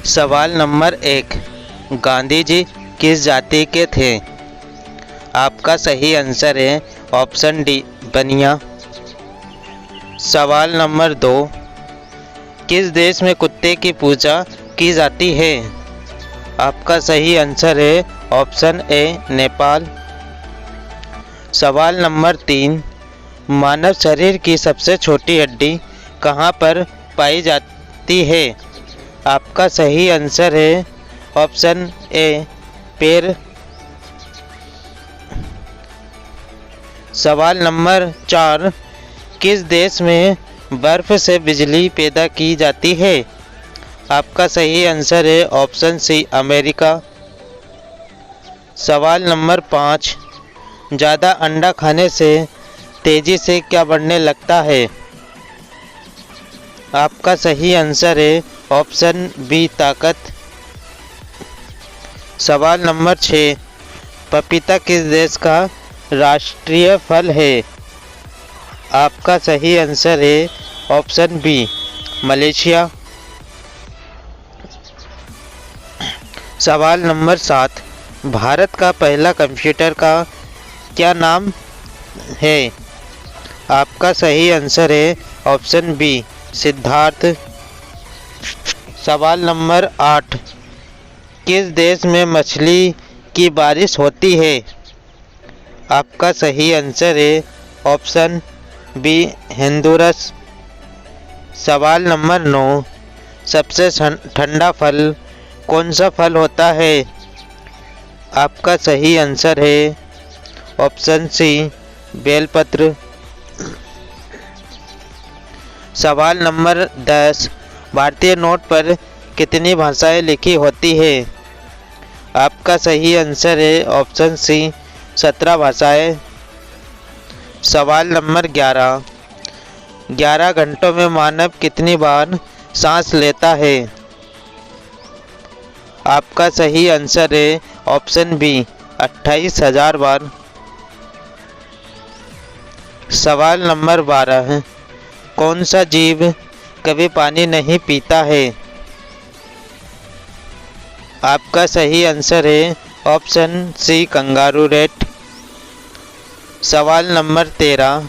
सवाल नंबर 1, गांधी जी किस जाति के थे? आपका सही आंसर है ऑप्शन डी, बनिया। सवाल नंबर 2, किस देश में कुत्ते की पूजा की जाती है? आपका सही आंसर है ऑप्शन ए, नेपाल। सवाल नंबर 3, मानव शरीर की सबसे छोटी हड्डी कहाँ पर पाई जाती है? आपका सही आंसर है ऑप्शन ए, पैर। सवाल नंबर 4, किस देश में बर्फ से बिजली पैदा की जाती है? आपका सही आंसर है ऑप्शन सी, अमेरिका। सवाल नंबर 5, ज़्यादा अंडा खाने से तेज़ी से क्या बढ़ने लगता है? आपका सही आंसर है ऑप्शन बी, ताकत। सवाल नंबर 6, पपीता किस देश का राष्ट्रीय फल है? आपका सही आंसर है ऑप्शन बी, मलेशिया। सवाल नंबर 7, भारत का पहला कंप्यूटर का क्या नाम है? आपका सही आंसर है ऑप्शन बी, सिद्धार्थ। सवाल नंबर 8, किस देश में मछली की बारिश होती है? आपका सही आंसर है ऑप्शन बी, होंडुरास। सवाल नंबर 9, सबसे ठंडा फल कौन सा फल होता है? आपका सही आंसर है ऑप्शन सी, बेलपत्र। सवाल नंबर 10, भारतीय नोट पर कितनी भाषाएं लिखी होती है? आपका सही आंसर है ऑप्शन सी, 17 भाषाएं। सवाल नंबर 11, 11 घंटों में मानव कितनी बार सांस लेता है? आपका सही आंसर है ऑप्शन बी, 28,000 बार। सवाल नंबर 12, कौन सा जीव कभी पानी नहीं पीता है? आपका सही आंसर है ऑप्शन सी, कंगारू रैट। सवाल नंबर 13,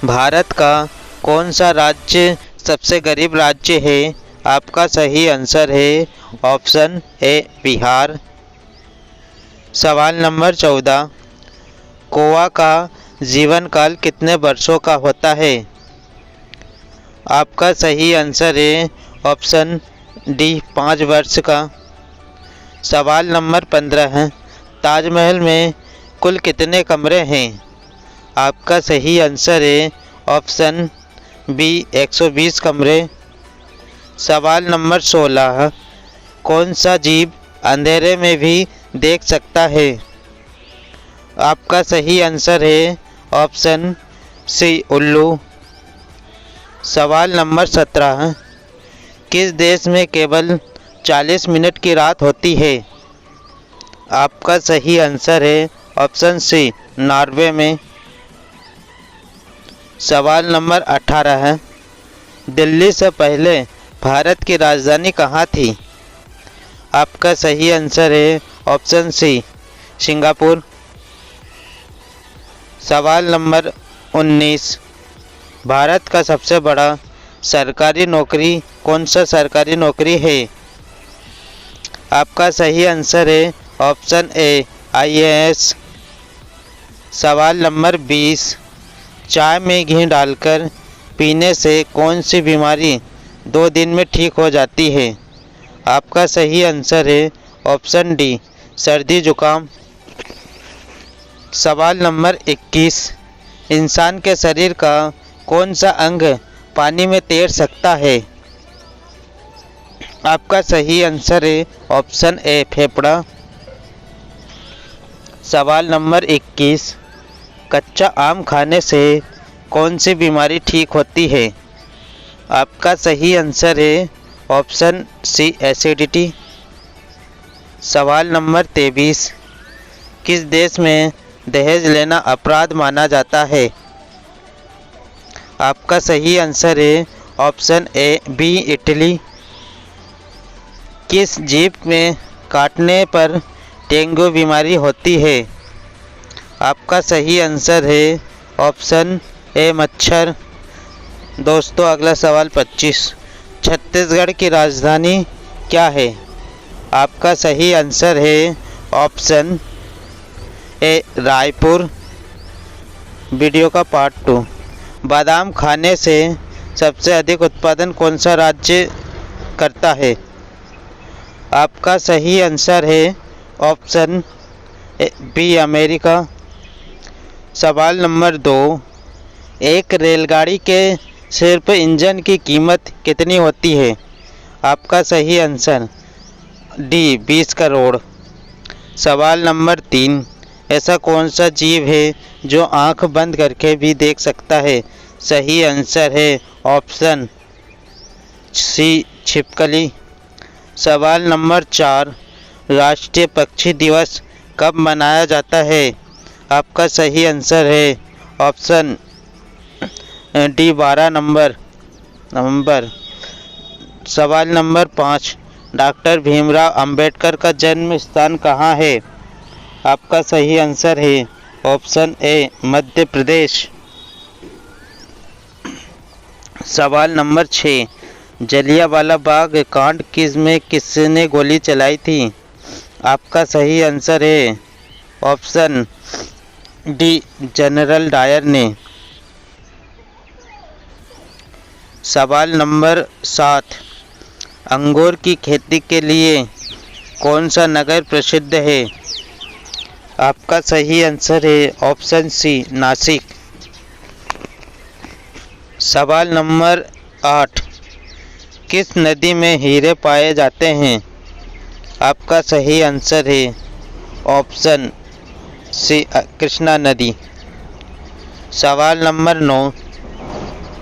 भारत का कौन सा राज्य सबसे गरीब राज्य है? आपका सही आंसर है ऑप्शन ए, बिहार। सवाल नंबर 14, कौवा का जीवन काल कितने वर्षों का होता है? आपका सही आंसर है ऑप्शन डी, 5 वर्ष का। सवाल नंबर 15, ताजमहल में कुल कितने कमरे हैं? आपका सही आंसर है ऑप्शन बी, 120 कमरे। सवाल नंबर 16, कौन सा जीव अंधेरे में भी देख सकता है? आपका सही आंसर है ऑप्शन सी, उल्लू। सवाल नंबर 17, किस देश में केवल 40 मिनट की रात होती है? आपका सही आंसर है ऑप्शन सी, नॉर्वे में। सवाल नंबर 18, दिल्ली से पहले भारत की राजधानी कहाँ थी? आपका सही आंसर है ऑप्शन सी, सिंगापुर। सवाल नंबर 19, भारत का सबसे बड़ा सरकारी नौकरी कौन सा सरकारी नौकरी है? आपका सही आंसर है ऑप्शन ए, IAS। सवाल नंबर 20, चाय में घी डालकर पीने से कौन सी बीमारी 2 दिन में ठीक हो जाती है? आपका सही आंसर है ऑप्शन डी, सर्दी जुकाम। सवाल नंबर 21, इंसान के शरीर का कौन सा अंग पानी में तैर सकता है? आपका सही आंसर है ऑप्शन ए, फेफड़ा। सवाल नंबर 21, कच्चा आम खाने से कौन सी बीमारी ठीक होती है? आपका सही आंसर है ऑप्शन सी, एसिडिटी। सवाल नंबर 23, किस देश में दहेज लेना अपराध माना जाता है? आपका सही आंसर है ऑप्शन ए, बी, इटली। किस जीव में काटने पर डेंगू बीमारी होती है? आपका सही आंसर है ऑप्शन ए मच्छर। दोस्तों अगला सवाल 25। छत्तीसगढ़ की राजधानी क्या है? आपका सही आंसर है ऑप्शन ए रायपुर। वीडियो का पार्ट 2। बादाम खाने से सबसे अधिक उत्पादन कौन सा राज्य करता है? आपका सही आंसर है ऑप्शन बी अमेरिका। सवाल नंबर 2। एक रेलगाड़ी के सिर्फ इंजन की कीमत कितनी होती है? आपका सही आंसर डी 20 करोड़। सवाल नंबर 3। ऐसा कौन सा जीव है जो आंख बंद करके भी देख सकता है? सही आंसर है ऑप्शन सी छिपकली। सवाल नंबर 4। राष्ट्रीय पक्षी दिवस कब मनाया जाता है? आपका सही आंसर है ऑप्शन डी 12 नवंबर। सवाल नंबर 5। डॉक्टर भीमराव अंबेडकर का जन्म स्थान कहाँ है? आपका सही आंसर है ऑप्शन ए मध्य प्रदेश। सवाल नंबर 6। जलियांवाला बाग कांड में किसने गोली चलाई थी? आपका सही आंसर है ऑप्शन डी जनरल डायर ने। सवाल नंबर 7। अंगूर की खेती के लिए कौन सा नगर प्रसिद्ध है? आपका सही आंसर है ऑप्शन सी नासिक। सवाल नंबर 8। किस नदी में हीरे पाए जाते हैं? आपका सही आंसर है ऑप्शन सी कृष्णा नदी। सवाल नंबर 9।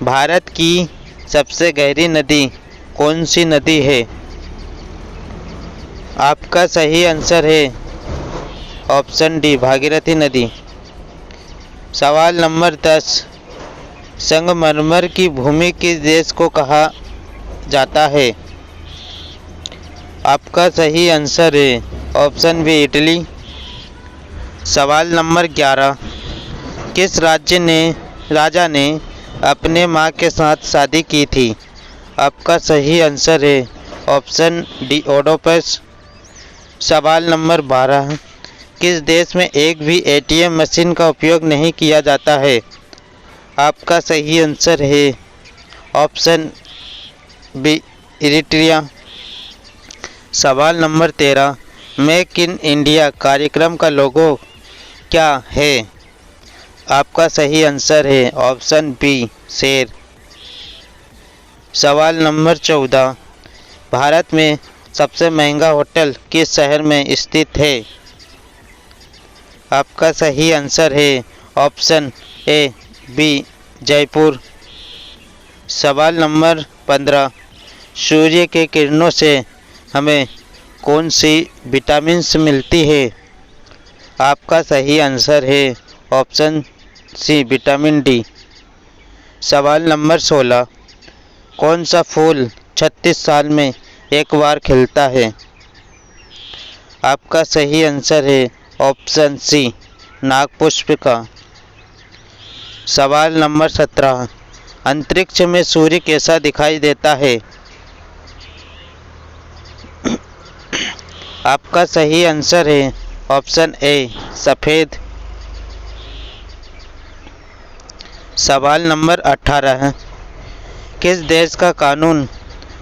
भारत की सबसे गहरी नदी कौन सी नदी है? आपका सही आंसर है ऑप्शन डी भागीरथी नदी। सवाल नंबर 10। संगमरमर की भूमि किस देश को कहा जाता है? आपका सही आंसर है ऑप्शन बी इटली। सवाल नंबर 11। किस राजा ने अपने मां के साथ शादी की थी? आपका सही आंसर है ऑप्शन डी ओडोपस। सवाल नंबर 12। किस देश में एक भी एटीएम मशीन का उपयोग नहीं किया जाता है? आपका सही आंसर है ऑप्शन बी इरिट्रिया। सवाल नंबर 13। मेक इन इंडिया कार्यक्रम का लोगो क्या है? आपका सही आंसर है ऑप्शन बी शेर। सवाल नंबर 14। भारत में सबसे महंगा होटल किस शहर में स्थित है? आपका सही आंसर है ऑप्शन ए बी जयपुर। सवाल नंबर 15। सूर्य के किरणों से हमें कौन सी विटामिन्स मिलती है? आपका सही आंसर है ऑप्शन सी विटामिन डी। सवाल नंबर 16। कौन सा फूल 36 साल में एक बार खिलता है? आपका सही आंसर है ऑप्शन सी नागपुष्प का। सवाल नंबर 17। अंतरिक्ष में सूर्य कैसा दिखाई देता है? आपका सही आंसर है ऑप्शन ए सफ़ेद। सवाल नंबर 18। किस देश का कानून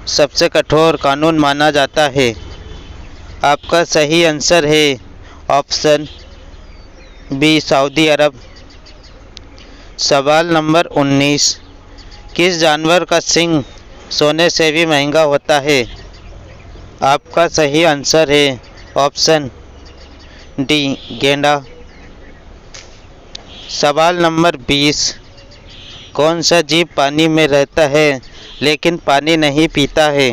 सबसे कठोर कानून माना जाता है? आपका सही आंसर है ऑप्शन बी सऊदी अरब। सवाल नंबर 19। किस जानवर का सींग सोने से भी महंगा होता है? आपका सही आंसर है ऑप्शन डी गेंडा। सवाल नंबर 20। कौन सा जीव पानी में रहता है लेकिन पानी नहीं पीता है?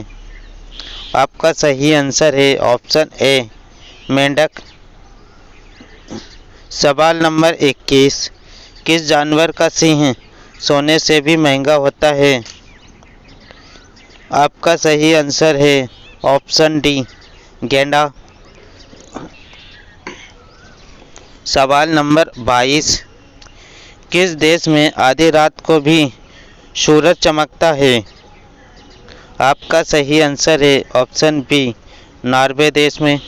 आपका सही आंसर है ऑप्शन ए मेंढक। सवाल नंबर 21। किस जानवर का सिंह सोने से भी महंगा होता है? आपका सही आंसर है ऑप्शन डी गेंडा। सवाल नंबर 22, किस देश में आधी रात को भी सूरज चमकता है? आपका सही आंसर है ऑप्शन बी नॉर्वे देश में।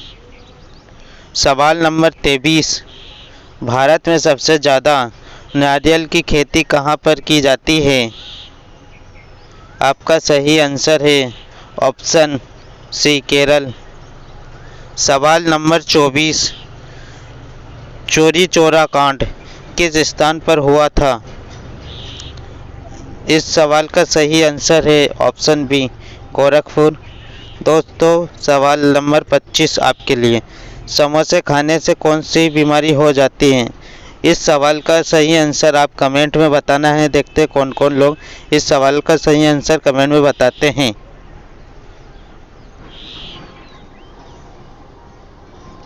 सवाल नंबर 23, भारत में सबसे ज़्यादा नारियल की खेती कहाँ पर की जाती है? आपका सही आंसर है ऑप्शन सी केरल। सवाल नंबर 24, चौरी चौरा कांड किस स्थान पर हुआ था? इस सवाल का सही आंसर है ऑप्शन बी गोरखपुर। दोस्तों, सवाल नंबर 25 आपके लिए, समोसे खाने से कौन सी बीमारी हो जाती है? इस सवाल का सही आंसर आप कमेंट में बताना है। देखते हैं कौन कौन लोग इस सवाल का सही आंसर कमेंट में बताते हैं।